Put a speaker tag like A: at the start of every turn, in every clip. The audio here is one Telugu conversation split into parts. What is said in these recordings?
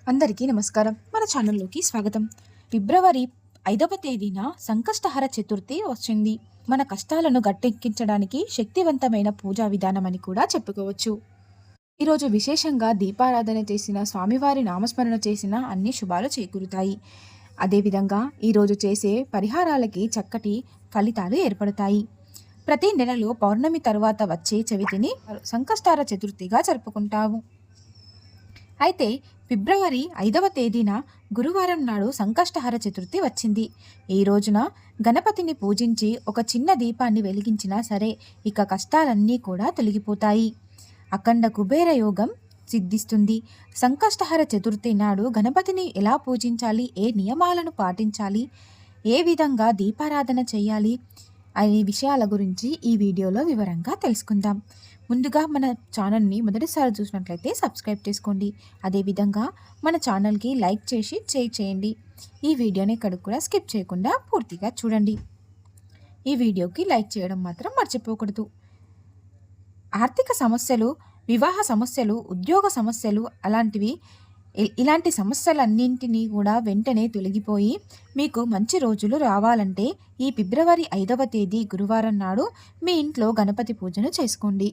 A: అందరికీ నమస్కారం. మన ఛానల్లోకి స్వాగతం. ఫిబ్రవరి 5వ తేదీన సంకష్టహర చతుర్థి వచ్చింది. మన కష్టాలను గట్టెక్కించడానికి శక్తివంతమైన పూజా విధానం అని కూడా చెప్పుకోవచ్చు. ఈరోజు విశేషంగా దీపారాధన చేసిన, స్వామివారి నామస్మరణ చేసిన అన్ని శుభాలు చేకూరుతాయి. అదేవిధంగా ఈరోజు చేసే పరిహారాలకి చక్కటి ఫలితాలు ఏర్పడతాయి. ప్రతి నెలలో పౌర్ణమి తరువాత వచ్చే చవితిని సంకష్టహర చతుర్థిగా జరుపుకుంటాము. అయితే ఫిబ్రవరి 5వ తేదీన గురువారం నాడు సంకష్టహర చతుర్థి వచ్చింది. ఈ రోజున గణపతిని పూజించి ఒక చిన్న దీపాన్ని వెలిగించినా సరే ఇక కష్టాలన్నీ కూడా తొలగిపోతాయి. అఖండ కుబేర యోగం సిద్ధిస్తుంది. సంకష్టహర చతుర్థి నాడు గణపతిని ఎలా పూజించాలి, ఏ నియమాలను పాటించాలి, ఏ విధంగా దీపారాధన చేయాలి అనే విషయాల గురించి ఈ వీడియోలో వివరంగా తెలుసుకుందాం. ముందుగా మన ఛానల్ని మొదటిసారి చూసినట్లయితే సబ్స్క్రైబ్ చేసుకోండి. అదేవిధంగా మన ఛానల్కి లైక్ చేసి షేర్ చేయండి. ఈ వీడియోని ఎక్కడ కూడా స్కిప్ చేయకుండా పూర్తిగా చూడండి. ఈ వీడియోకి లైక్ చేయడం మాత్రం మర్చిపోకూడదు. ఆర్థిక సమస్యలు, వివాహ సమస్యలు, ఉద్యోగ సమస్యలు ఇలాంటి సమస్యలన్నింటినీ కూడా వెంటనే తొలగిపోయి మీకు మంచి రోజులు రావాలంటే ఈ ఫిబ్రవరి 5వ తేదీ గురువారం నాడు మీ ఇంట్లో గణపతి పూజను చేసుకోండి.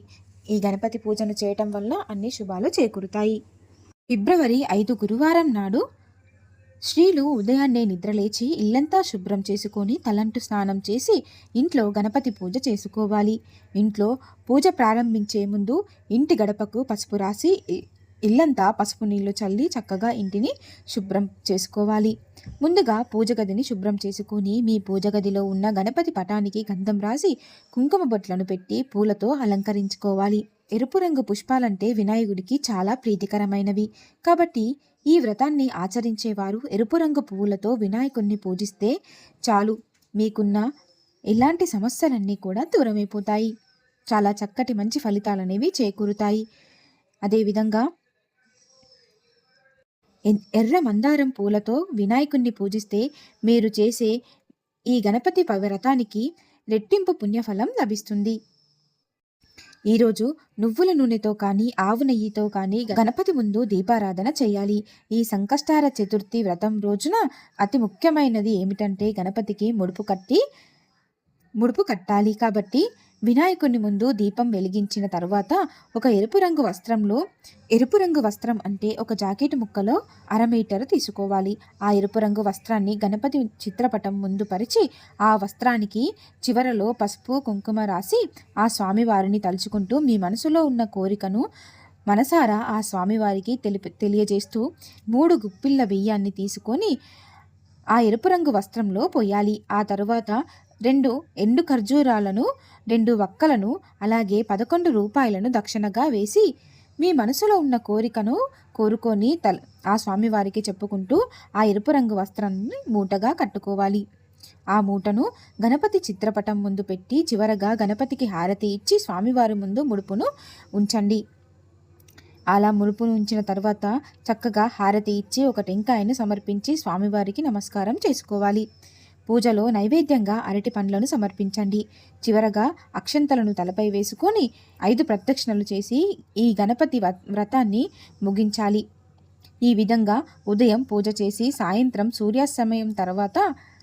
A: ఈ గణపతి పూజను చేయటం వల్ల అన్ని శుభాలు చేకూరుతాయి. ఫిబ్రవరి 5 గురువారం నాడు స్త్రీలు ఉదయాన్నే నిద్రలేచి ఇల్లంతా శుభ్రం చేసుకొని తలంటు స్నానం చేసి ఇంట్లో గణపతి పూజ చేసుకోవాలి. ఇంట్లో పూజ ప్రారంభించే ముందు ఇంటి గడపకు పసుపు రాసి ఇల్లంతా పసుపు నీళ్లు చల్లి చక్కగా ఇంటిని శుభ్రం చేసుకోవాలి. ముందుగా పూజ గదిని శుభ్రం చేసుకొని మీ పూజ గదిలో ఉన్న గణపతి పటానికి గంధం రాసి కుంకుమ బొట్లను పెట్టి పూలతో అలంకరించుకోవాలి. ఎరుపు రంగు పుష్పాలంటే వినాయకుడికి చాలా ప్రీతికరమైనవి. కాబట్టి ఈ వ్రతాన్ని ఆచరించేవారు ఎరుపు రంగు పువ్వులతో వినాయకుడిని పూజిస్తే చాలు, మీకున్న ఎలాంటి సమస్యలన్నీ కూడా దూరమైపోతాయి. చాలా చక్కటి మంచి ఫలితాలనేవి చేకూరుతాయి. అదేవిధంగా ఎర్ర మందారం పూలతో వినాయకుడిని పూజిస్తే మీరు చేసే ఈ గణపతి వ్రతానికి రెట్టింపు పుణ్యఫలం లభిస్తుంది. ఈరోజు నువ్వుల నూనెతో కానీ ఆవు నెయ్యితో కానీ గణపతి ముందు దీపారాధన చేయాలి. ఈ సంకష్టహర చతుర్థి వ్రతం రోజున అతి ముఖ్యమైనది ఏమిటంటే గణపతికి ముడుపు కట్టాలి. కాబట్టి వినాయకుని ముందు దీపం వెలిగించిన తరువాత ఒక ఎరుపు రంగు వస్త్రం అంటే ఒక జాకెట్ ముక్కలో 1/2 మీటర్ తీసుకోవాలి. ఆ ఎరుపు రంగు వస్త్రాన్ని గణపతి చిత్రపటం ముందు పరిచి ఆ వస్త్రానికి చివరలో పసుపు కుంకుమ రాసి ఆ స్వామివారిని తలుచుకుంటూ మీ మనసులో ఉన్న కోరికను మనసారా ఆ స్వామివారికి తెలియజేస్తూ 3 గుప్పిళ్ళ బియ్యాన్ని తీసుకొని ఆ ఎరుపు రంగు వస్త్రంలో పోయాలి. ఆ తరువాత 2 ఎండు ఖర్జూరాలను, 2 వక్కలను, అలాగే 11 రూపాయలను దక్షిణగా వేసి మీ మనసులో ఉన్న కోరికను కోరుకొని ఆ స్వామివారికి చెప్పుకుంటూ ఆ ఎరుపు రంగు వస్త్రాన్ని మూటగా కట్టుకోవాలి. ఆ మూటను గణపతి చిత్రపటం ముందు పెట్టి చివరగా గణపతికి హారతి ఇచ్చి స్వామివారి ముందు ముడుపును ఉంచండి. అలా ముడుపును ఉంచిన తర్వాత చక్కగా హారతి ఇచ్చి ఒక టెంకాయను సమర్పించి స్వామివారికి నమస్కారం చేసుకోవాలి. పూజలో నైవేద్యంగా అరటి పండ్లను సమర్పించండి. చివరగా అక్షంతలను తలపై వేసుకొని 5 ప్రదక్షిణలు చేసి ఈ గణపతి వ్రతాన్ని ముగించాలి. ఈ విధంగా ఉదయం పూజ చేసి సాయంత్రం సూర్యాస్తమయం తర్వాత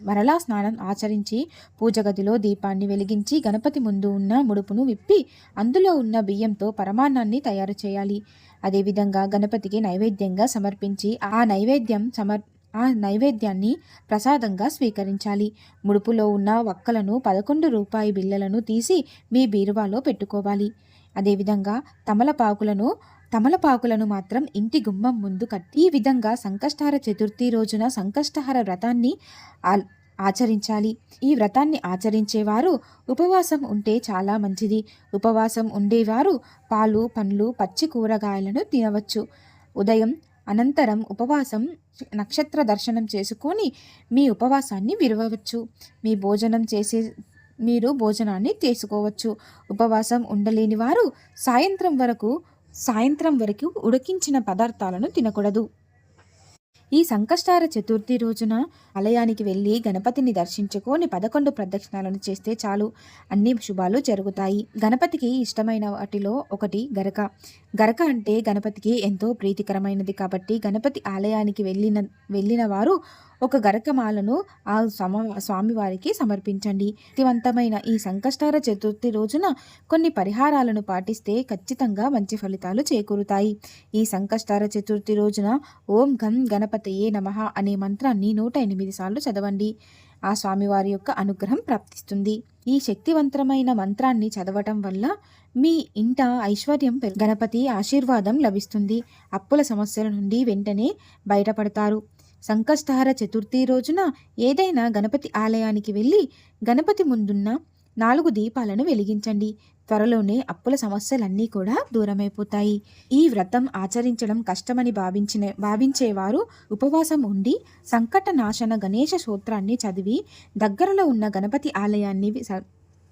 A: మరలా స్నానం ఆచరించి పూజ గదిలో దీపాన్ని వెలిగించి గణపతి ముందు ఉన్న ముడుపును విప్పి అందులో ఉన్న బియ్యంతో పరమాన్నాన్ని తయారు చేయాలి. అదేవిధంగా గణపతికి నైవేద్యంగా సమర్పించి ఆ నైవేద్యాన్ని ప్రసాదంగా స్వీకరించాలి. ముడుపులో ఉన్న వక్కలను 11 రూపాయి బిళ్ళలను తీసి మీ బీరువాలో పెట్టుకోవాలి. అదేవిధంగా తమలపాకులను మాత్రం ఇంటి గుమ్మం ముందు కట్టి ఈ విధంగా సంకష్టహర చతుర్థి రోజున సంకష్టహర వ్రతాన్ని ఆచరించాలి. ఈ వ్రతాన్ని ఆచరించేవారు ఉపవాసం ఉంటే చాలా మంచిది. ఉపవాసం ఉండేవారు పాలు, పండ్లు, పచ్చి కూరగాయలను తినవచ్చు. ఉదయం అనంతరం ఉపవాసం నక్షత్ర దర్శనం చేసుకొని మీ ఉపవాసాన్ని విరవవచ్చు. మీరు భోజనాన్ని చేసుకోవచ్చు. ఉపవాసం ఉండలేని వారు సాయంత్రం వరకు ఉడికించిన పదార్థాలను తినకూడదు. ఈ సంకష్టహార చతుర్థి రోజున ఆలయానికి వెళ్ళి గణపతిని దర్శించుకొని 11 ప్రదక్షిణాలను చేస్తే చాలు, అన్ని శుభాలు జరుగుతాయి. గణపతికి ఇష్టమైన వాటిలో ఒకటి గరక. గరక అంటే గణపతికి ఎంతో ప్రీతికరమైనది కాబట్టి గణపతి ఆలయానికి వెళ్ళిన వారు ఒక గరకమాలను ఆ స్వామివారికి సమర్పించండి. శక్తివంతమైన ఈ సంకష్టహార చతుర్థి రోజున కొన్ని పరిహారాలను పాటిస్తే ఖచ్చితంగా మంచి ఫలితాలు చేకూరుతాయి. ఈ సంకష్టహార చతుర్థి రోజున ఓం గం గణపతయే నమః అనే మంత్రాన్ని 108 సార్లు చదవండి. ఆ స్వామివారి యొక్క అనుగ్రహం ప్రాప్తిస్తుంది. ఈ శక్తివంతమైన మంత్రాన్ని చదవటం వల్ల మీ ఇంట ఐశ్వర్యం గణపతి ఆశీర్వాదం లభిస్తుంది. అప్పుల సమస్యల నుండి వెంటనే బయటపడతారు. సంకష్టహార చతుర్థి రోజున ఏదైనా గణపతి ఆలయానికి వెళ్ళి గణపతి ముందున్న 4 దీపాలను వెలిగించండి. త్వరలోనే అప్పుల సమస్యలన్నీ కూడా దూరమైపోతాయి. ఈ వ్రతం ఆచరించడం కష్టమని భావించేవారు ఉపవాసం ఉండి సంకట నాశన గణేశ స్తోత్రాన్ని చదివి దగ్గరలో ఉన్న గణపతి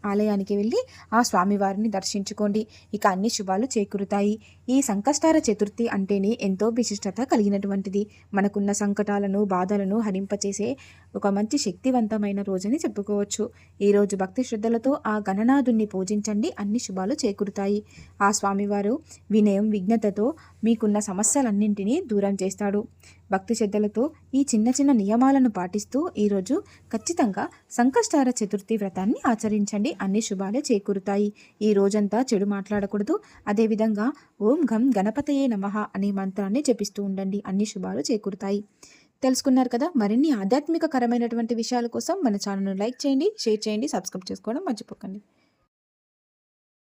A: ఆలయానికి వెళ్ళి ఆ స్వామివారిని దర్శించుకోండి. ఇక అన్ని శుభాలు చేకూరుతాయి. ఈ సంకష్టహార చతుర్థి అంటేనే ఎంతో విశిష్టత కలిగినటువంటిది. మనకున్న సంకటాలను బాధలను హరింపచేసే ఒక మంచి శక్తివంతమైన రోజని చెప్పుకోవచ్చు. ఈరోజు భక్తి శ్రద్ధలతో ఆ గణనాథుణ్ణి పూజించండి, అన్ని శుభాలు చేకూరుతాయి. ఆ స్వామివారు వినయం విఘ్నతతో మీకున్న సమస్యలన్నింటినీ దూరం చేస్తాడు. భక్తి శ్రద్ధలతో ఈ చిన్న చిన్న నియమాలను పాటిస్తూ ఈరోజు ఖచ్చితంగా సంకష్టహార చతుర్థి వ్రతాన్ని ఆచరించండి, అన్ని శుభాలే చేకూరుతాయి. ఈ రోజంతా చెడు మాట్లాడకూడదు. అదేవిధంగా ఓం గం గణపతయే నమః అనే మంత్రాన్ని జపిస్తూ ఉండండి, అన్ని శుభాలు చేకూరుతాయి. తెలుసుకున్నారు కదా. మరిన్ని ఆధ్యాత్మికకరమైనటువంటి విషయాల కోసం మన ఛానల్ను లైక్ చేయండి, షేర్ చేయండి, సబ్స్క్రైబ్ చేసుకోవడం మర్చిపోకండి.